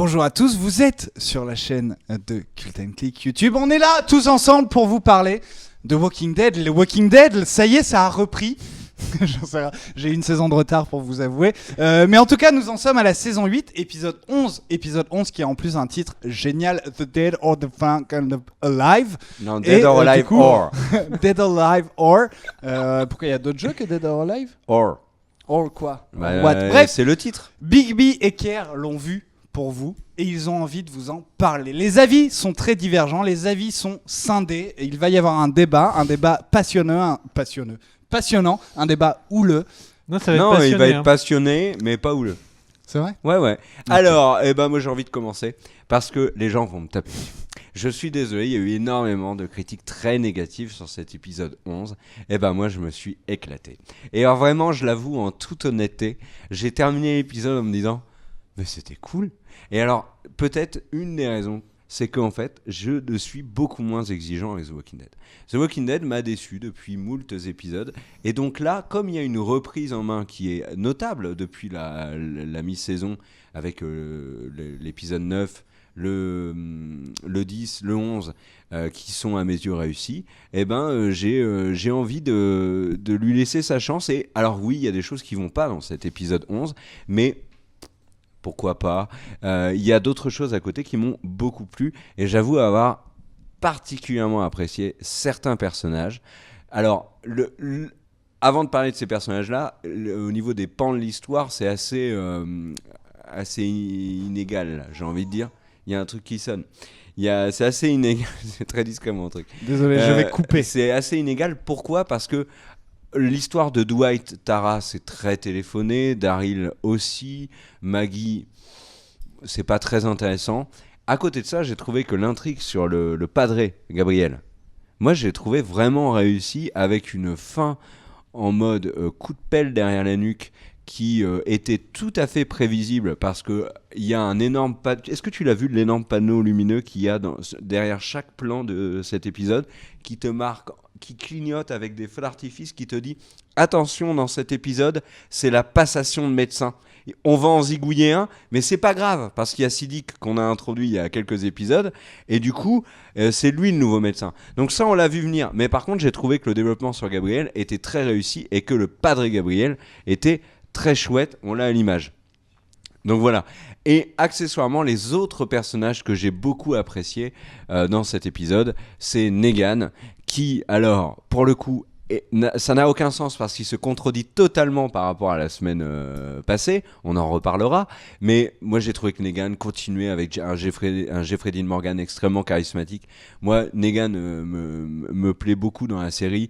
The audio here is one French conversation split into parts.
Bonjour à tous, vous êtes sur la chaîne de Cult & Click YouTube. On est là tous ensemble pour vous parler de Walking Dead. Le Walking Dead, ça y est, ça a repris. J'ai une saison de retard pour vous avouer. Mais en tout cas, nous en sommes à la saison 8, épisode 11. Épisode 11 qui a en plus un titre génial, The Dead or the Funk and the Alive. Non, Dead or Alive or. Dead or Alive or. Pourquoi il y a d'autres jeux que Dead or Alive? Or. Or quoi? Bref, c'est le titre. Bigby et Kerr l'ont vu pour vous et ils ont envie de vous en parler. Les avis sont très divergents, les avis sont scindés et il va y avoir un débat passionnant, un débat houleux. Non, il va être passionné mais pas houleux. C'est vrai? Ouais. Okay. Alors, moi j'ai envie de commencer parce que les gens vont me taper. Je suis désolé, il y a eu énormément de critiques très négatives sur cet épisode 11. Moi je me suis éclaté. Et alors vraiment, je l'avoue en toute honnêteté, j'ai terminé l'épisode en me disant mais c'était cool. Et alors, peut-être une des raisons, c'est qu'en fait, je suis beaucoup moins exigeant avec The Walking Dead. The Walking Dead m'a déçu depuis moult épisodes. Et donc là, comme il y a une reprise en main qui est notable depuis la mi-saison, avec l'épisode 9, le 10, le 11, qui sont à mes yeux réussis, j'ai envie de lui laisser sa chance. Et alors oui, il y a des choses qui vont pas dans cet épisode 11, mais pourquoi pas. Il y a d'autres choses à côté qui m'ont beaucoup plu et j'avoue avoir particulièrement apprécié certains personnages. Alors, avant de parler de ces personnages-là, au niveau des pans de l'histoire, c'est assez inégal, là, j'ai envie de dire. Il y a un truc qui sonne. C'est assez inégal, c'est très discret mon truc. Désolé, je vais couper. C'est assez inégal, pourquoi ? Parce que l'histoire de Dwight, Tara, c'est très téléphoné. Daryl aussi. Maggie, c'est pas très intéressant. À côté de ça, j'ai trouvé que l'intrigue sur le padré, Gabriel, moi, j'ai trouvé vraiment réussi avec une fin en mode coup de pelle derrière la nuque qui était tout à fait prévisible parce qu'il y a un énorme panneau. Est-ce que tu l'as vu, l'énorme panneau lumineux qu'il y a derrière chaque plan de cet épisode qui te marque, qui clignote avec des feux d'artifice, qui te dit attention, dans cet épisode, c'est la passation de médecin. On va en zigouiller un, mais c'est pas grave parce qu'il y a Siddiq qu'on a introduit il y a quelques épisodes et du coup, c'est lui le nouveau médecin. Donc ça, on l'a vu venir. Mais par contre, j'ai trouvé que le développement sur Gabriel était très réussi et que le padre Gabriel était très chouette. On l'a à l'image. Donc voilà. Et accessoirement, les autres personnages que j'ai beaucoup appréciés dans cet épisode, c'est Negan, qui, alors, pour le coup, ça n'a aucun sens parce qu'il se contredit totalement par rapport à la semaine passée. On en reparlera. Mais moi, j'ai trouvé que Negan continuait avec un Jeffrey Dean Morgan extrêmement charismatique. Moi, Negan me plaît beaucoup dans la série.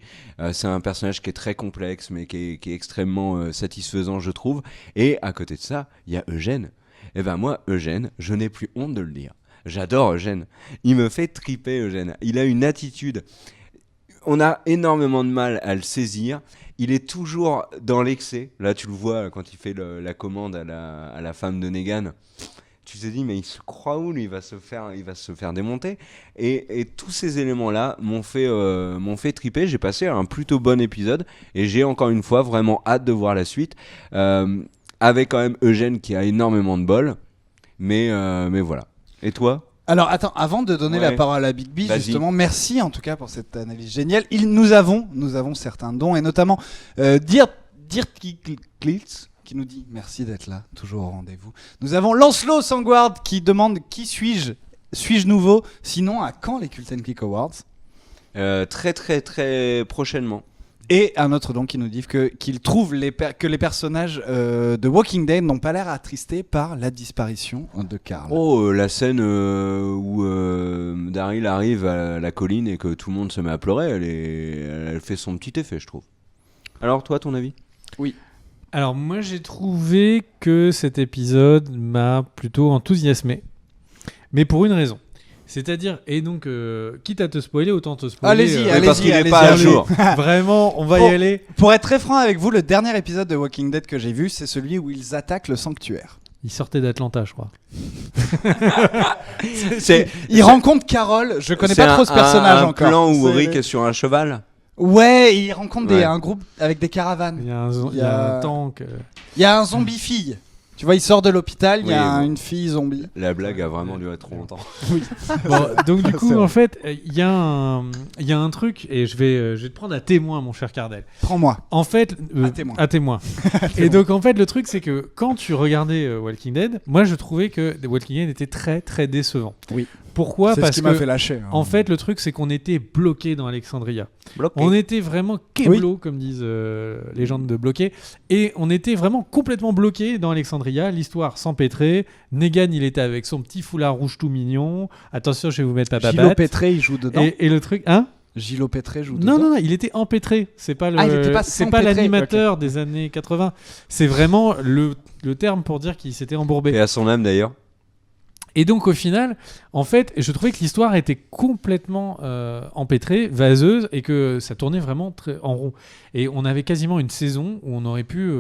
C'est un personnage qui est très complexe, mais qui est extrêmement satisfaisant, je trouve. Et à côté de ça, il y a Eugène. Moi, Eugène, je n'ai plus honte de le dire. J'adore Eugène. Il me fait triper, Eugène. Il a une attitude. On a énormément de mal à le saisir. Il est toujours dans l'excès. Là, tu le vois quand il fait la commande à la femme de Negan. Tu te dis, mais il se croit où, lui ? Il va se faire démonter. Et tous ces éléments-là m'ont fait triper. J'ai passé un plutôt bon épisode. Et j'ai encore une fois vraiment hâte de voir la suite. Avec quand même Eugène qui a énormément de bol. Mais voilà. Et toi ? Alors attends, avant de donner la parole à Bigby, justement, merci en tout cas pour cette analyse géniale. Nous avons certains dons et notamment Dirtklitz qui nous dit merci d'être là, toujours au rendez-vous. Nous avons Lancelot Sangward qui demande qui suis-je nouveau, sinon à quand les Cult & Click Awards ? Très très très prochainement. Et un autre donc qui nous dit qu'il trouve que les personnages de Walking Dead n'ont pas l'air attristés par la disparition de Carl. La scène où Daryl arrive à la colline et que tout le monde se met à pleurer, elle fait son petit effet, je trouve. Alors toi, ton avis ? Oui. Alors moi, j'ai trouvé que cet épisode m'a plutôt enthousiasmé, mais pour une raison. C'est-à-dire, et donc, quitte à te spoiler, autant te spoiler. Allez-y, parce qu'il n'est pas à jour. Vraiment, on va y aller. Pour être très franc avec vous, le dernier épisode de Walking Dead que j'ai vu, c'est celui où ils attaquent le sanctuaire. Il sortait d'Atlanta, je crois. Il rencontre Carol, je connais pas trop ce personnage encore. Un plan où Rick est sur un cheval. Ouais, il rencontre un groupe avec des caravanes. Il y a un tank. Il y a un zombie fille. Tu vois, il sort de l'hôpital, il y a Oui, bon. une fille zombie. La blague a vraiment duré trop longtemps. Bon, donc du C'est coup, vrai. en fait, il y a un truc, et je vais te prendre à témoin, mon cher Cardel. Prends-moi. En fait, À témoin. Et donc en fait, le truc, c'est que quand tu regardais Walking Dead, moi, je trouvais que The Walking Dead était très très décevant. Oui. Pourquoi ? C'est Parce ce qui m'a que fait lâcher. hein. en fait, le truc, c'est qu'on était bloqué dans Alexandria. Bloqué. On était vraiment keblo, comme disent les gens de bloqué, et on était vraiment complètement bloqué dans Alexandria. L'histoire s'empêtrait. Negan, il était avec son petit foulard rouge tout mignon. Attention, je vais vous mettre papa Gilo Pétré, il joue dedans. et le truc, hein ? Gilo Pétré joue dedans. Non, il était empêtré. C'est pas le, Ah, il était pas c'est sans pas pétré, l'animateur des années 80. C'est vraiment le terme pour dire qu'il s'était embourbé. Et à son âme d'ailleurs. Et donc au final, en fait, je trouvais que l'histoire était complètement empêtrée, vaseuse, et que ça tournait vraiment en rond. Et on avait quasiment une saison où on aurait pu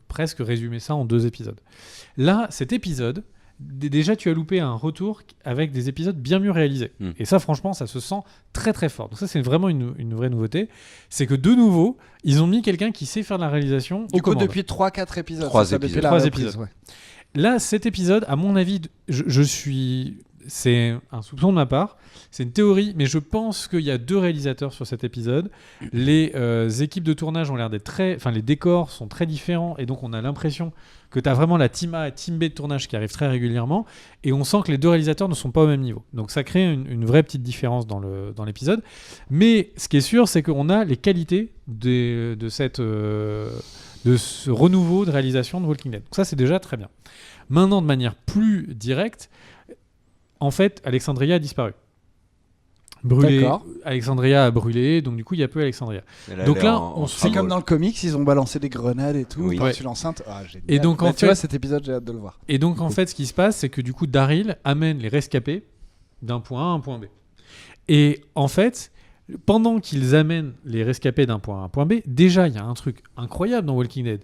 presque résumer ça en 2 épisodes. Là, cet épisode, déjà tu as loupé un retour avec des épisodes bien mieux réalisés. Et ça, franchement, ça se sent très très fort. Donc ça, c'est vraiment une vraie nouveauté. C'est que de nouveau, ils ont mis quelqu'un qui sait faire de la réalisation Du aux coup, commandes. depuis 3-4 épisodes. 3 c'est ça, depuis épisodes. la 3 reprise, épisodes. ouais. Là, cet épisode, à mon avis, je suis... C'est un soupçon de ma part, c'est une théorie, mais je pense qu'il y a 2 réalisateurs sur cet épisode. Les équipes de tournage ont l'air d'être très... Enfin, les décors sont très différents, et donc on a l'impression que tu as vraiment la team A et team B de tournage qui arrivent très régulièrement, et on sent que les 2 réalisateurs ne sont pas au même niveau. Donc ça crée une vraie petite différence dans l'épisode. Mais ce qui est sûr, c'est qu'on a les qualités de ce renouveau de réalisation de Walking Dead. Donc ça, c'est déjà très bien. Maintenant, de manière plus directe, en fait, Alexandria a disparu. Brûlé. D'accord. Alexandria a brûlé, donc du coup, il n'y a plus Alexandria. Donc là, on se C'est Ah, comme dans le comics, ils ont balancé des grenades et tout Oui. par-dessus l'enceinte. Ah, génial. Et donc, Bah, en tu fait- vois, cet épisode, j'ai hâte de le voir. Et donc, en fait, ce qui se passe, c'est que du coup, Daryl amène les rescapés d'un point A à un point B. Et en fait, pendant qu'ils amènent les rescapés d'un point A à un point B, déjà, il y a un truc incroyable dans Walking Dead.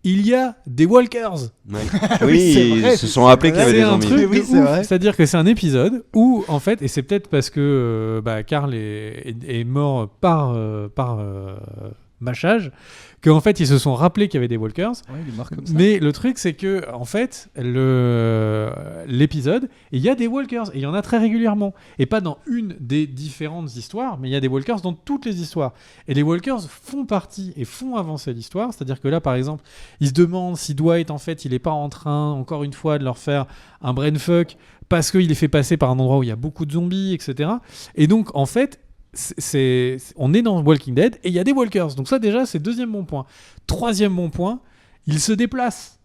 Il y a des walkers. Ouais. c'est Oui, vrai, ils se c'est sont rappelés qu'il y avait C'est des un zombies. truc Oui, de c'est ouf. vrai. C'est-à-dire que c'est un épisode où, en fait, et c'est peut-être parce que Carl est mort par mâchage, qu'en fait, ils se sont rappelés qu'il y avait des walkers. Ouais, il est mort comme ça. Mais le truc, c'est que, en fait, l'épisode, il y a des walkers, et il y en a très régulièrement. Et pas dans une des différentes histoires, mais il y a des walkers dans toutes les histoires. Et les walkers font partie et font avancer l'histoire. C'est-à-dire que là, par exemple, ils se demandent si Dwight, en fait, il est pas en train, encore une fois, de leur faire un brainfuck parce qu'il est fait passer par un endroit où il y a beaucoup de zombies, etc. Et donc, en fait, on est dans Walking Dead et il y a des walkers. Donc ça, déjà, c'est 2e bon point. 3e bon point, ils se déplacent.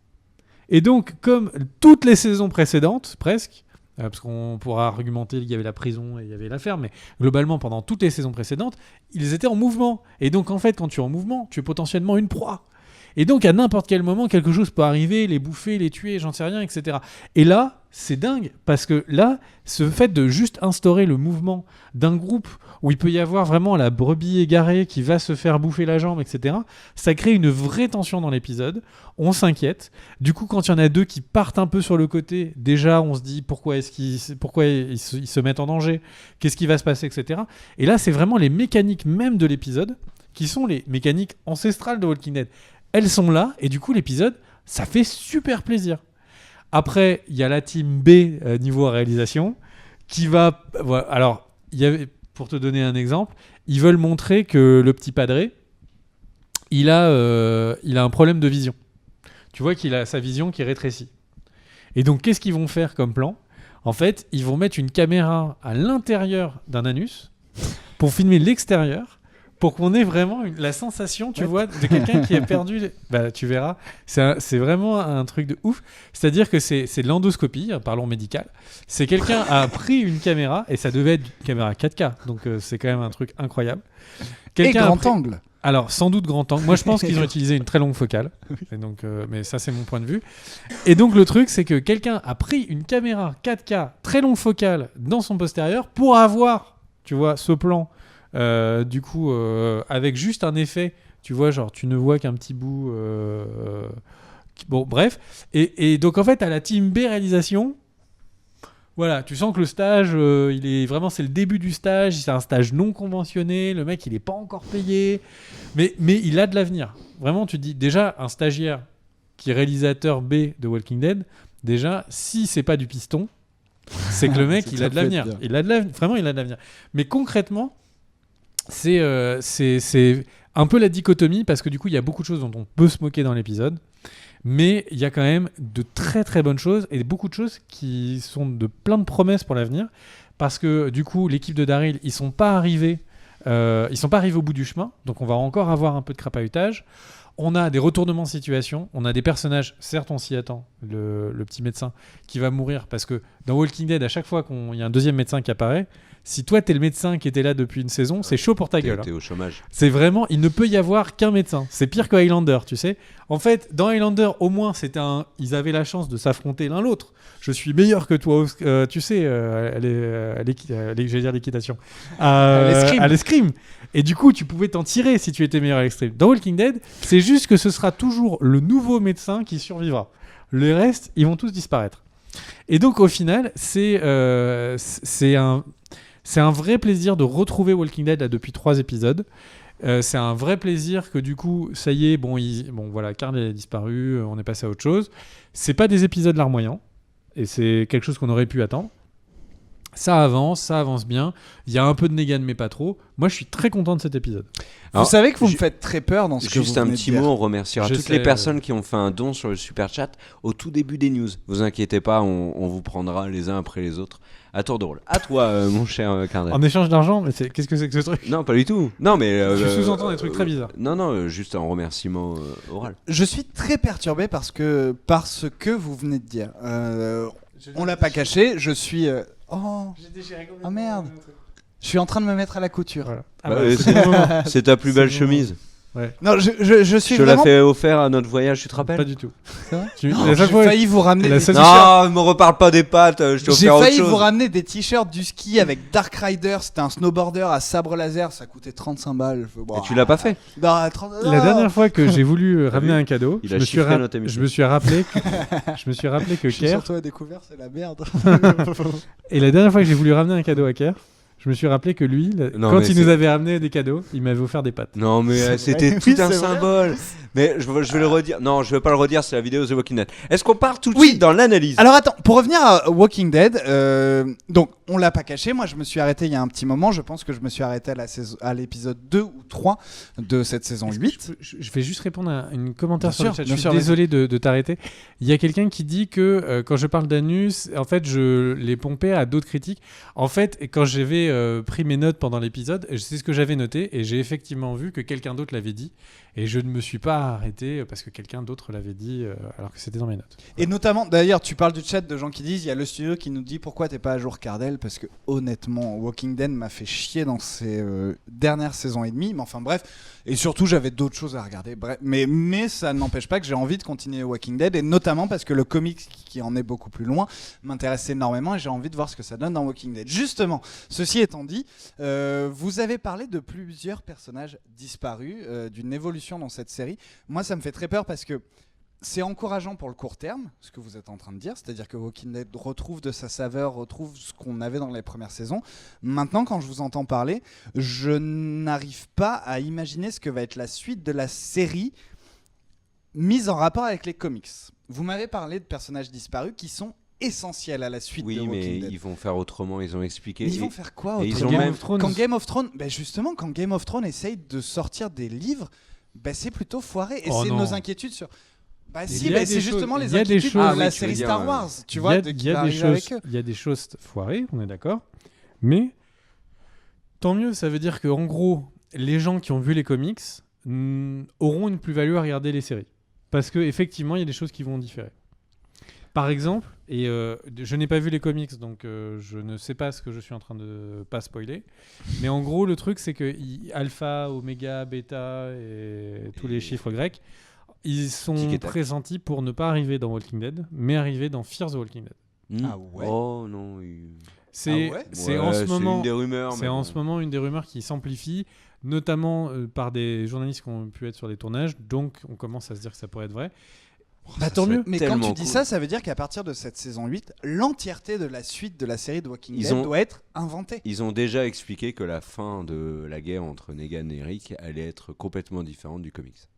Et donc, comme toutes les saisons précédentes, presque, parce qu'on pourra argumenter qu'il y avait la prison et il y avait l'affaire, mais globalement, pendant toutes les saisons précédentes, ils étaient en mouvement. Et donc, en fait, quand tu es en mouvement, tu es potentiellement une proie. Et donc, à n'importe quel moment, quelque chose peut arriver, les bouffer, les tuer, j'en sais rien, etc. Et là, c'est dingue, parce que là, ce fait de juste instaurer le mouvement d'un groupe où il peut y avoir vraiment la brebis égarée qui va se faire bouffer la jambe, etc., ça crée une vraie tension dans l'épisode. On s'inquiète. Du coup, quand il y en a 2 qui partent un peu sur le côté, déjà, on se dit pourquoi ils se mettent en danger, qu'est-ce qui va se passer, etc. Et là, c'est vraiment les mécaniques même de l'épisode qui sont les mécaniques ancestrales de Walking Dead. Elles sont là, et du coup, l'épisode, ça fait super plaisir. Après, il y a la team B niveau réalisation qui va... Voilà, alors, pour te donner un exemple, ils veulent montrer que le petit padré, il a un problème de vision. Tu vois qu'il a sa vision qui rétrécit. Et donc, qu'est-ce qu'ils vont faire comme plan ? En fait, ils vont mettre une caméra à l'intérieur d'un anus pour filmer l'extérieur, pour qu'on ait vraiment la sensation, tu vois, de quelqu'un qui a perdu... Bah, tu verras, c'est vraiment un truc de ouf. C'est-à-dire que c'est de l'endoscopie, parlons médical. C'est quelqu'un a pris une caméra, et ça devait être une caméra 4K, donc c'est quand même un truc incroyable. Et grand angle. Alors, sans doute grand angle. Moi, je pense qu'ils ont utilisé une très longue focale. Et donc, mais ça, c'est mon point de vue. Et donc, le truc, c'est que quelqu'un a pris une caméra 4K très longue focale dans son postérieur pour avoir, tu vois, ce plan... du coup, avec juste un effet, tu vois, genre tu ne vois qu'un petit bout. Bon, bref. Et donc en fait, à la team B réalisation, voilà, tu sens que le stage, il est vraiment, c'est le début du stage. C'est un stage non conventionné. Le mec, il est pas encore payé, mais il a de l'avenir. Vraiment, tu te dis déjà un stagiaire qui est réalisateur B de Walking Dead, déjà, si c'est pas du piston, c'est que le mec, il a de l'avenir. Vraiment, il a de l'avenir. Mais concrètement, c'est un peu la dichotomie, parce que du coup, il y a beaucoup de choses dont on peut se moquer dans l'épisode, mais il y a quand même de très très bonnes choses, et beaucoup de choses qui sont de plein de promesses pour l'avenir, parce que du coup, l'équipe de Daryl, ils sont pas arrivés au bout du chemin, donc on va encore avoir un peu de crapahutage. On a des retournements de situation, on a des personnages, certes on s'y attend, le petit médecin qui va mourir, parce que dans Walking Dead, à chaque fois qu'il y a un deuxième médecin qui apparaît, si toi t'es le médecin qui était là depuis une saison, c'est chaud pour ta gueule. T'es au chômage. C'est vraiment, il ne peut y avoir qu'un médecin. C'est pire que Highlander, tu sais. En fait, dans Highlander, au moins, ils avaient la chance de s'affronter l'un l'autre. Je suis meilleur que toi, tu sais, j'allais dire l'équitation. À l'escrime. Et du coup, tu pouvais t'en tirer si tu étais meilleur à l'escrime. Dans Walking Dead, c'est juste que ce sera toujours le nouveau médecin qui survivra. Le reste, ils vont tous disparaître. Et donc, au final, c'est un vrai plaisir de retrouver Walking Dead là, depuis 3 épisodes. C'est un vrai plaisir que du coup, ça y est, voilà, Carl a disparu, on est passé à autre chose. C'est pas des épisodes larmoyants, et c'est quelque chose qu'on aurait pu attendre. Ça avance bien. Il y a un peu de Negan, mais pas trop. Moi, je suis très content de cet épisode. Vous savez que vous me faites très peur dans ce que vous Juste un venez de petit dire. mot, on remerciera toutes les personnes qui ont fait un don sur le super chat au tout début des news. Vous inquiétez pas, on vous prendra les uns après les autres à tour de rôle. À toi, mon cher Cardel. En échange d'argent, mais qu'est-ce que c'est que ce truc ? Non, pas du tout. Non, mais Tu sous-entends des trucs très bizarres. Non, juste un remerciement oral. Je suis très perturbé parce que vous venez de dire. On l'a pas caché, je suis... Oh merde. Je suis en train de me mettre à la couture. Voilà. C'est ta plus belle chemise. Ouais. Non, je suis Je vraiment... l'ai fait offert à notre voyage, tu te rappelles ? Pas du tout. C'est vrai La seule J'ai fois- failli vous ramener la des seule- t-shirts. Non, me reparle pas des pattes, je t'ai J'ai offert autre failli chose. vous ramener des t-shirts du ski avec Dark Rider. C'était un snowboarder à sabre laser, ça coûtait 35 balles. Et tu l'as pas fait ? Non, La dernière fois que j'ai voulu ramener un cadeau, Il je a me suis chiffré notre émission. je me suis rappelé que Je suis Kerr, surtout à découvert, c'est la merde. et la dernière fois que j'ai voulu ramener un cadeau à Kerr, je me suis rappelé que lui, Non, quand mais il c'est- nous avait ramené des cadeaux, il m'avait offert des pâtes. Non, mais C'est c'était vrai. tout Oui, un c'est vrai. symbole. Mais je vais le redire. Non, je vais pas le redire, c'est la vidéo The Walking Dead. Est-ce qu'on part tout de Oui. suite dans l'analyse ? Alors attends, pour revenir à Walking Dead, donc on l'a pas caché, moi je me suis arrêté il y a un petit moment, je pense que je me suis arrêté à l'épisode 2 ou 3 de cette saison 8. Je vais juste répondre à un commentaire Bien sur le sûr, chat. Je bien suis sûr, désolé de t'arrêter. Il y a quelqu'un qui dit que quand je parle d'anus, en fait, je l'ai pompé à d'autres critiques. En fait, quand j'avais pris mes notes pendant l'épisode, c'est ce que j'avais noté et j'ai effectivement vu que quelqu'un d'autre l'avait dit. Et je ne me suis pas arrêté parce que quelqu'un d'autre l'avait dit alors que c'était dans mes notes. Et notamment, d'ailleurs, tu parles du chat de gens qui disent, il y a le studio qui nous dit pourquoi t'es pas à jour Cardel, parce que honnêtement, Walking Dead m'a fait chier dans ces dernières saisons et demie, mais enfin bref, et surtout j'avais d'autres choses à regarder, bref, mais ça n'empêche pas que j'ai envie de continuer Walking Dead, et notamment parce que le comics qui en est beaucoup plus loin m'intéresse énormément, et j'ai envie de voir ce que ça donne dans Walking Dead. Justement, ceci étant dit, vous avez parlé de plusieurs personnages disparus, d'une évolution dans cette série. Moi ça me fait très peur parce que c'est encourageant pour le court terme, ce que vous êtes en train de dire, c'est-à-dire que Walking Dead retrouve de sa saveur, retrouve ce qu'on avait dans les premières saisons. Maintenant, quand je vous entends parler, je n'arrive pas à imaginer ce que va être la suite de la série mise en rapport avec les comics. Vous m'avez parlé de personnages disparus qui sont essentiels à la suite de Oui, Walking mais Dead. ils vont faire autrement, ils ont expliqué. Mais ils vont faire quoi et ils autrement ont même- Quand Game of Thrones, justement, quand Game of Thrones essaye de sortir des livres, c'est plutôt foiré. Et Oh c'est non. nos inquiétudes sur... Il y a des c'est choses- justement il les y a des inquiétudes choses- de Ah oui, la tu série veux dire, Star Wars, tu Il vois, y a qui des va arriver choses, avec eux. il y a des choses foirées, on est d'accord. Mais tant mieux, ça veut dire que en gros, les gens qui ont vu les comics auront une plus-value à regarder les séries, parce que effectivement, il y a des choses qui vont différer. Par exemple, et je n'ai pas vu les comics, donc je ne sais pas ce que je suis en train de pas spoiler. Mais en gros, le truc, c'est que alpha, oméga, bêta et tous les chiffres grecs, ils sont Tic et tac. pressentis pour ne pas arriver dans Walking Dead, mais arriver dans Fear the Walking Dead. Ah ouais. Oh non. C'est Ah ouais c'est en ce moment une des rumeurs. c'est mais en bon. ce moment une des rumeurs qui s'amplifie, notamment par des journalistes qui ont pu être sur des tournages, donc on commence à se dire que ça pourrait être vrai. Ça tant serait mieux. Mais quand tellement tu dis cool. ça, ça veut dire qu'à partir de cette saison 8, l'entièreté de la suite de la série de Walking Ils Dead ont- doit être inventée. Ils ont déjà expliqué que la fin de la guerre entre Negan et Rick allait être complètement différente du comics.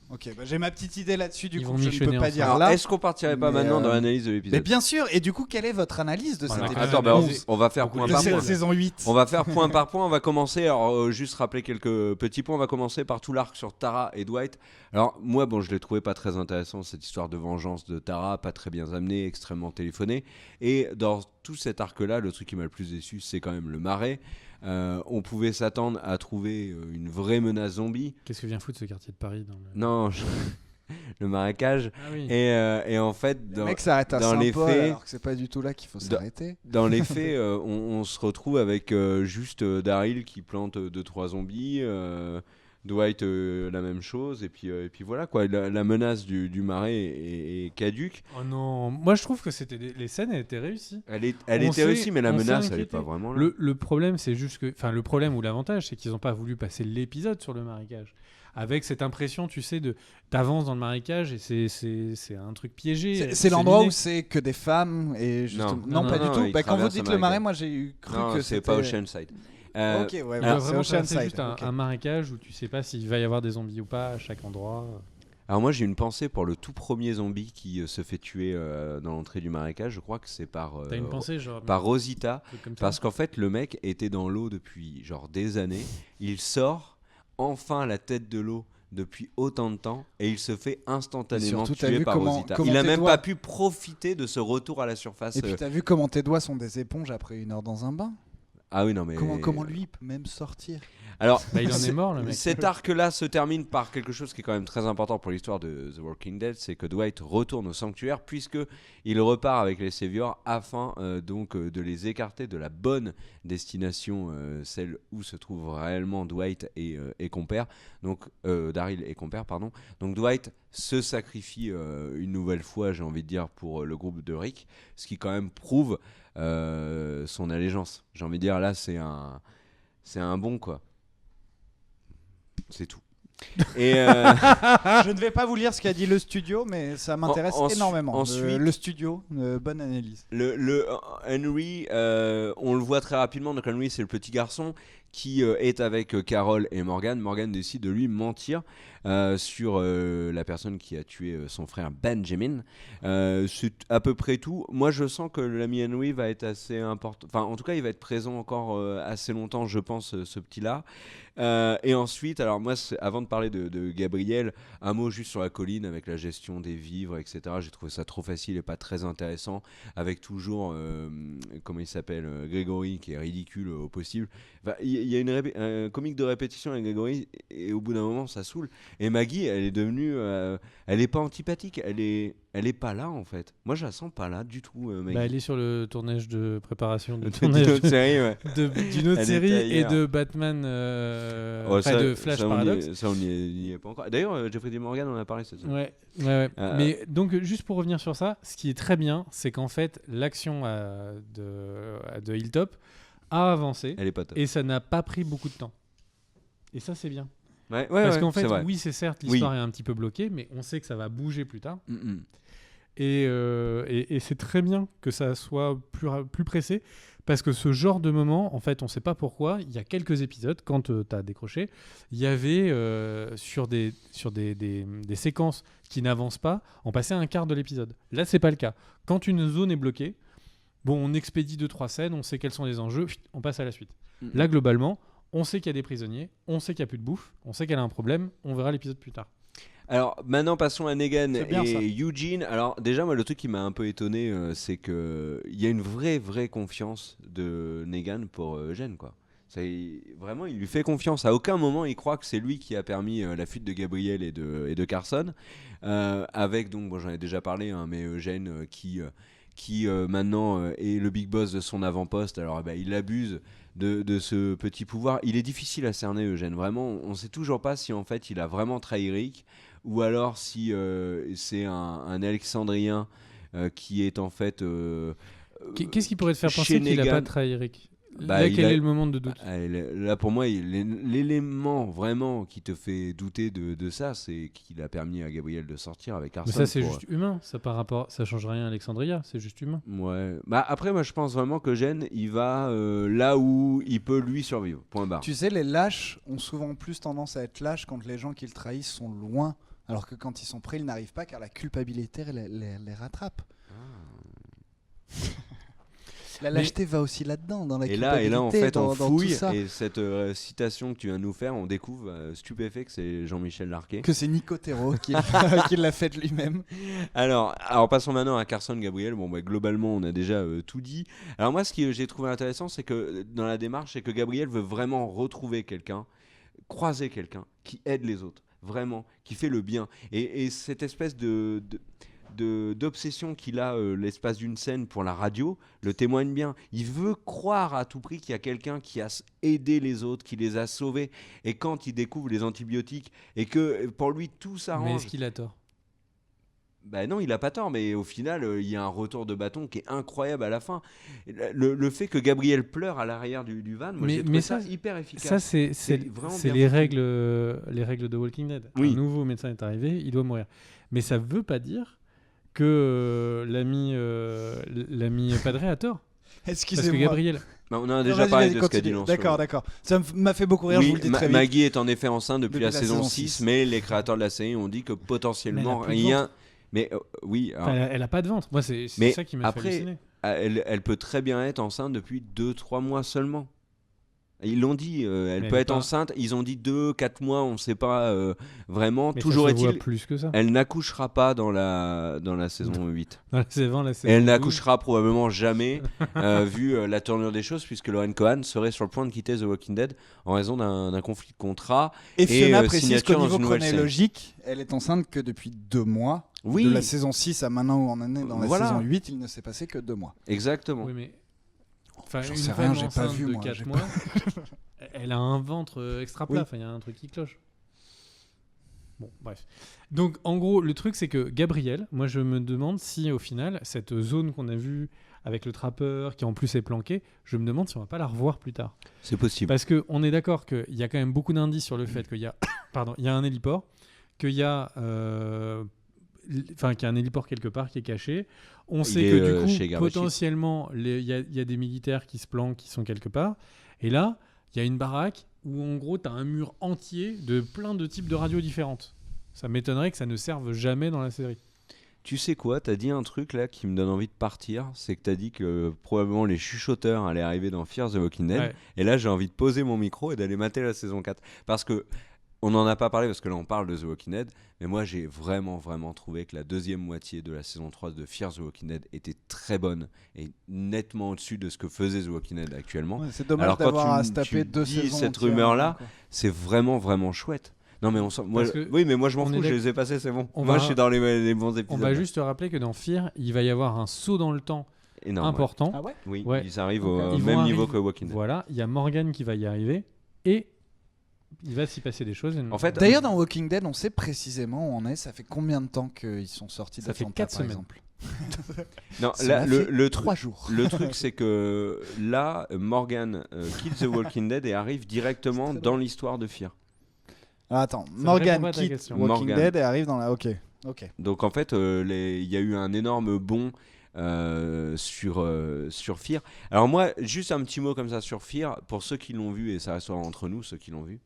Ok, bah, j'ai ma petite idée là-dessus, du Ils coup, vont je ne michonner peux pas ensemble. dire Alors, là. est-ce qu'on partirait pas Mais, maintenant dans l'analyse de Mais l'épisode? bien sûr, et du coup, quelle est votre analyse de cet Voilà. épisode Attends, bah, 11. on va faire Beaucoup point de par de point. cette saison 8? On va faire point par point. On va commencer. Alors, juste rappeler quelques petits points. On va commencer par tout l'arc sur Tara et Dwight. Alors, moi, bon, je l'ai trouvé pas très intéressant, cette histoire de vengeance de Tara, pas très bien amenée, extrêmement téléphonée. Et dans tout cet arc-là, le truc qui m'a le plus déçu, c'est quand même le marais. On pouvait s'attendre à trouver une vraie menace zombie. Qu'est-ce que vient foutre ce quartier de Paris dans le... Non, le marécage. Ah oui. Et en fait, Le dans, mec s'arrête à dans Saint-Paul, les faits- alors que c'est pas du tout là qu'il faut s'arrêter. dans les faits, on se retrouve avec juste Daryl qui plante 2-3 zombies. Dwight, la même chose. Et puis voilà, quoi. La menace du marais est caduque. Oh non, moi je trouve que les scènes elles étaient réussies. Elle On était s'est- réussie, mais la on s'est menace, elle est inquiété. pas vraiment là. Le problème, c'est juste que, enfin, le problème ou l'avantage, c'est qu'ils n'ont pas voulu passer l'épisode sur le marécage. Avec cette impression, tu sais, t'avances dans le marécage et c'est un truc piégé. C'est l'endroit miné. où c'est que des femmes et justement... Non, pas non, du tout. il Bah, quand vous traverse dites un le marais, marécage. moi j'ai cru Non, que c'est c'était... pas Oceanside. Ok, ouais, On ouais, doit c'est vraiment traverser Oceanside. juste ok. un marécage où tu sais pas s'il va y avoir des zombies ou pas à chaque endroit. Alors moi j'ai une pensée pour le tout premier zombie qui se fait tuer dans l'entrée du marécage. Je crois que c'est T'as une pensée, genre par Rosita. un truc comme ça Parce qu'en fait le mec était dans l'eau depuis genre des années. Il sort enfin la tête de l'eau depuis autant de temps et il se fait instantanément surtout, t'as tuer vu par comment Rosita. tes Il a même doigts- pas pu profiter de ce retour à la surface. Et puis t'as vu comment tes doigts sont des éponges après 1 heure dans un bain? Ah oui non mais Comment lui il peut même sortir? Alors Bah, il en est mort, le mec. Cet arc-là se termine par quelque chose qui est quand même très important pour l'histoire de The Walking Dead, c'est que Dwight retourne au sanctuaire puisque il repart avec les Saviors afin donc de les écarter de la bonne destination, celle où se trouvent réellement Dwight et compère. Donc Daryl et compère, pardon. Donc Dwight se sacrifie une nouvelle fois, j'ai envie de dire, pour le groupe de Rick, ce qui quand même prouve son allégeance. J'ai envie de dire là, c'est un bon quoi. C'est tout. Et Je ne vais pas vous lire ce qu'a dit le studio, mais ça m'intéresse énormément. ensuite- Le studio, bonne analyse. le Henry, on le voit très rapidement. Donc Henry, c'est le petit garçon qui est avec Carol et Morgan. Morgan décide de lui mentir sur la personne qui a tué son frère Benjamin. C'est à peu près tout. Moi, je sens que l'ami Henry va être assez important. Enfin, en tout cas, il va être présent encore assez longtemps, je pense, ce petit-là. Et ensuite, alors moi, avant de parler de Gabriel, un mot juste sur la colline avec la gestion des vivres, etc. J'ai trouvé ça trop facile et pas très intéressant, avec toujours, comment il s'appelle, Grégory, qui est ridicule au possible. Enfin, il y a un comique de répétition avec Grégory, et au bout d'un moment, ça saoule. Et Maggie, elle est devenue, elle est pas antipathique, elle est pas là en fait. Moi, je la sens pas là du tout, Maggie. Bah, elle est sur le tournage de préparation du D'une tournage autre série, ouais. d'une autre Elle série était et ailleurs. de Batman, Oh, enfin, de Flash Paradox. Ça, on y est pas encore. D'ailleurs, Jeffrey Dean Morgan en a parlé cette semaine. Ouais. Mais donc, juste pour revenir sur ça, ce qui est très bien, c'est qu'en fait, l'action de Hilltop a avancé Elle est pas top. et ça n'a pas pris beaucoup de temps. Et ça, c'est bien. Ouais, Parce qu'en c'est fait, vrai. oui, c'est certes, l'histoire est un petit peu bloquée, mais on sait que ça va bouger plus tard. Mm-mm. Et c'est très bien que ça soit plus pressé, parce que ce genre de moment, en fait, on ne sait pas pourquoi, il y a quelques épisodes, quand tu as décroché, il y avait sur des séquences qui n'avancent pas, on passait un quart de l'épisode. Là, c'est pas le cas. Quand une zone est bloquée, bon, on expédie 2-3 scènes, on sait quels sont les enjeux, on passe à la suite. Mm-mm. Là, globalement, on sait qu'il y a des prisonniers, on sait qu'il n'y a plus de bouffe, on sait qu'elle a un problème, on verra l'épisode plus tard. Alors maintenant passons à Negan C'est bien, ça. et Eugene. Alors déjà moi le truc qui m'a un peu étonné c'est que il y a une vraie confiance de Negan pour Eugene quoi. Vraiment il lui fait confiance. À aucun moment il croit que c'est lui qui a permis la fuite de Gabriel et de Carson. Avec donc bon j'en ai déjà parlé hein, mais Eugene qui maintenant est le big boss de son avant-poste. Alors il abuse de ce petit pouvoir. Il est difficile à cerner Eugène, vraiment. On ne sait toujours pas si en fait il a vraiment trahi Rick ou alors si c'est un Alexandrien qui est en fait Qu'est-ce qui pourrait te faire chez penser qu'il n'a Negan. pas trahi Rick ? Là, quel est le moment de doute? Là, pour moi, l'élément vraiment qui te fait douter de ça, c'est qu'il a permis à Gabriel de sortir avec Mais Arsène. ça, c'est juste humain. Ça, ça change rien à Alexandria. C'est juste humain. Ouais. Bah, après, moi, je pense vraiment que Gênes, il va là où il peut lui survivre. Point barre. Tu sais, les lâches ont souvent plus tendance à être lâches quand les gens qui le trahissent sont loin, alors que quand ils sont près, ils n'arrivent pas car la culpabilité les rattrape. La lâcheté va aussi là-dedans, dans la Et culpabilité. là, en fait, on dans fouille, tout ça. et cette citation que tu viens de nous faire, on découvre, stupéfait, que c'est Jean-Michel Larquet. Que c'est Nicotero qui l'a fait lui-même. Alors, passons maintenant à Carson Gabriel. Bon, bah, globalement, on a déjà tout dit. Alors moi, ce que j'ai trouvé intéressant, c'est que dans la démarche, c'est que Gabriel veut vraiment retrouver quelqu'un, croiser quelqu'un qui aide les autres, vraiment, qui fait le bien. Et cette espèce d'obsession qu'il a l'espace d'une scène pour la radio le témoigne bien. Il veut croire à tout prix qu'il y a quelqu'un qui a aidé les autres, qui les a sauvés, et quand il découvre les antibiotiques et que pour lui tout s'arrange. Mais est-ce qu'il a tort? Bah non, il a pas tort, mais au final, il y a un retour de bâton qui est incroyable à la fin. Le fait que Gabriel pleure à l'arrière du van, moi j'ai trouvé ça hyper efficace. Ça, c'est vraiment les bien règles de Walking Dead. Oui. Un nouveau médecin est arrivé, il doit mourir. Mais ça veut pas dire que l'ami Padré a tort. Parce Excusez-moi. que Gabriel... Bah, on en a déjà parlé de ce qu'a dit Lancelot. D'accord. Ça m'a fait beaucoup rire, je vous le dis très vite. Maggie est en effet enceinte depuis la saison 6, 6, mais les créateurs de la série ont dit que potentiellement Mais elle a plus de rien... Mais oui, alors, Enfin, elle a pas de ventre. Moi, c'est mais ça qui m'a fait après, halluciner. elle peut très bien être enceinte depuis 2-3 mois seulement. Ils l'ont dit, elle Mais peut elle être est pas- enceinte. Ils ont dit 2-4 mois, on ne sait pas vraiment. Mais Toujours ça se voit est-il, plus que ça. elle n'accouchera pas dans la saison 8. Dans la saison, la Et saison elle 12. n'accouchera probablement jamais, vu la tournure des choses, puisque Lauren Cohan serait sur le point de quitter The Walking Dead en raison d'un conflit de contrat. Et Fiona précise signature qu'au dans niveau une nouvelle chronologique, elle est enceinte que depuis 2 mois. Oui, De la saison 6 à maintenant où on en est dans la Voilà. saison 8, il ne s'est passé que 2 mois. exactement. Oui, mais... Enfin, J'en une sais femme rien, j'ai pas enceinte vu, de moi, 4 j'ai mois, elle a un ventre extra plat. Oui. Enfin, il y a un truc qui cloche. Bon, bref. Donc, en gros, le truc, c'est que Gabriel, moi, je me demande si, au final, cette zone qu'on a vue avec le trappeur, qui en plus est planqué, je me demande si on va pas la revoir plus tard. C'est possible. Parce qu'on est d'accord qu'il y a quand même beaucoup d'indices sur le fait qu'il y a, il y a un héliport, qu'il y a... qu'il y a un héliport quelque part qui est caché. On sait est, que du chez coup, Garbachi. potentiellement, il y a des militaires qui se planquent, qui sont quelque part. Et là, il y a une baraque où en gros, tu as un mur entier de plein de types de radios différentes. Ça m'étonnerait que ça ne serve jamais dans la série. Tu sais quoi, t'as dit un truc là qui me donne envie de partir, c'est que t'as dit que probablement les chuchoteurs allaient arriver dans Fear the Walking Dead, Ouais. et là j'ai envie de poser mon micro et d'aller mater la saison 4. Parce que, on n'en a pas parlé parce que là on parle de The Walking Dead, mais moi j'ai vraiment trouvé que la deuxième moitié de la saison 3 de Fear the Walking Dead était très bonne et nettement au-dessus de ce que faisait The Walking Dead actuellement. Ouais, c'est dommage Alors, quand d'avoir à tu- se taper tu 2 dis saisons. cette entières, rumeur-là, quoi. C'est vraiment chouette. Non mais moi, Parce que oui mais moi je m'en on fous, est je d'accord. les ai passés, c'est bon. On Moi va- je suis dans les bons On épisodes. va juste rappeler que dans Fear, il va y avoir un saut dans le temps Énorme, ouais. important. Ah ouais. Oui, Ouais. ils arrivent Ok. au Ils même vont niveau arriver- que Walking Dead. Voilà, il y a Morgan qui va y arriver et il va s'y passer des choses. En fait, D'ailleurs, dans Walking Dead, on sait précisément où on est. Ça fait combien de temps qu'ils sont sortis Ça fait d'Atlanta, 4 par semaines. exemple non, Cela là, fait le 3 truc, jours. le truc c'est que là, Morgan quitte The Walking Dead et arrive directement très dans l'histoire de Fear. Ah, attends, répond Morgan pas à ta quitte question. Walking Morgan. Dead et arrive dans la. Ok. Donc en fait, il y a eu un énorme bond sur Fear. Alors moi, juste un petit mot comme ça sur Fear, pour ceux qui l'ont vu, et ça restera entre nous, ceux qui l'ont vu,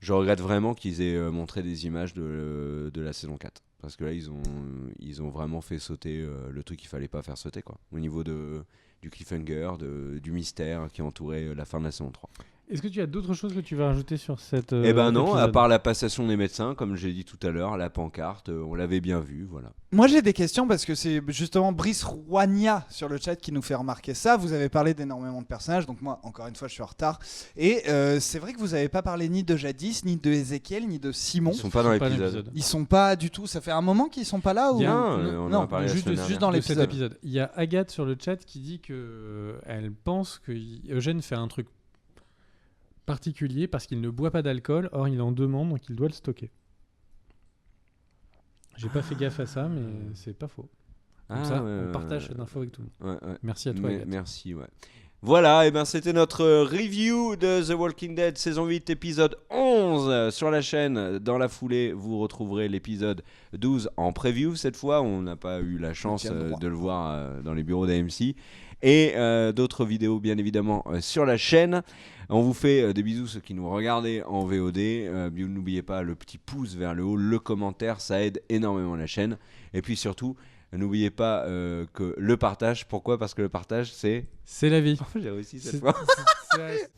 je regrette vraiment qu'ils aient montré des images de la saison 4. Parce que là, ils ont vraiment fait sauter le truc qu'il fallait pas faire sauter, quoi. Au niveau du cliffhanger, du mystère qui entourait la fin de la saison 3. Est-ce que tu as d'autres choses que tu veux rajouter sur cette Eh ben non, à épisode part la passation des médecins, comme j'ai dit tout à l'heure, la pancarte, on l'avait bien vu, voilà. Moi, j'ai des questions parce que c'est justement Brice Roigna sur le chat qui nous fait remarquer ça. Vous avez parlé d'énormément de personnages, donc moi, encore une fois, je suis en retard. Et c'est vrai que vous n'avez pas parlé ni de Jadis, ni de Ezekiel, ni de Simon. Ils sont pas dans Pas l'épisode. Ils sont pas du tout. Ça fait un moment qu'ils sont pas là ou Il y a Bien, un- on en non, a parlé la juste, semaine juste dernière. dans de cet l'épisode. épisode. Il y a Agathe sur le chat qui dit que elle pense que Eugène fait un truc particulier parce qu'il ne boit pas d'alcool, or il en demande donc il doit le stocker. J'ai pas fait gaffe à ça, mais c'est pas faux. Comme ça, on partage cette info avec tout le monde. Ouais. Merci à toi, Agathe. Merci, ouais. Voilà, et ben c'était notre review de The Walking Dead saison 8 épisode 11 sur la chaîne. Dans la foulée, vous retrouverez l'épisode 12 en preview cette fois. On n'a pas eu la chance de le voir dans les bureaux d'AMC. Et d'autres vidéos bien évidemment sur la chaîne. On vous fait des bisous ceux qui nous regardez en VOD. N'oubliez pas le petit pouce vers le haut, le commentaire, ça aide énormément la chaîne. Et puis surtout, n'oubliez pas que le partage. Pourquoi ? Parce que le partage, c'est C'est la vie. J'ai réussi cette C'est- fois. c'est-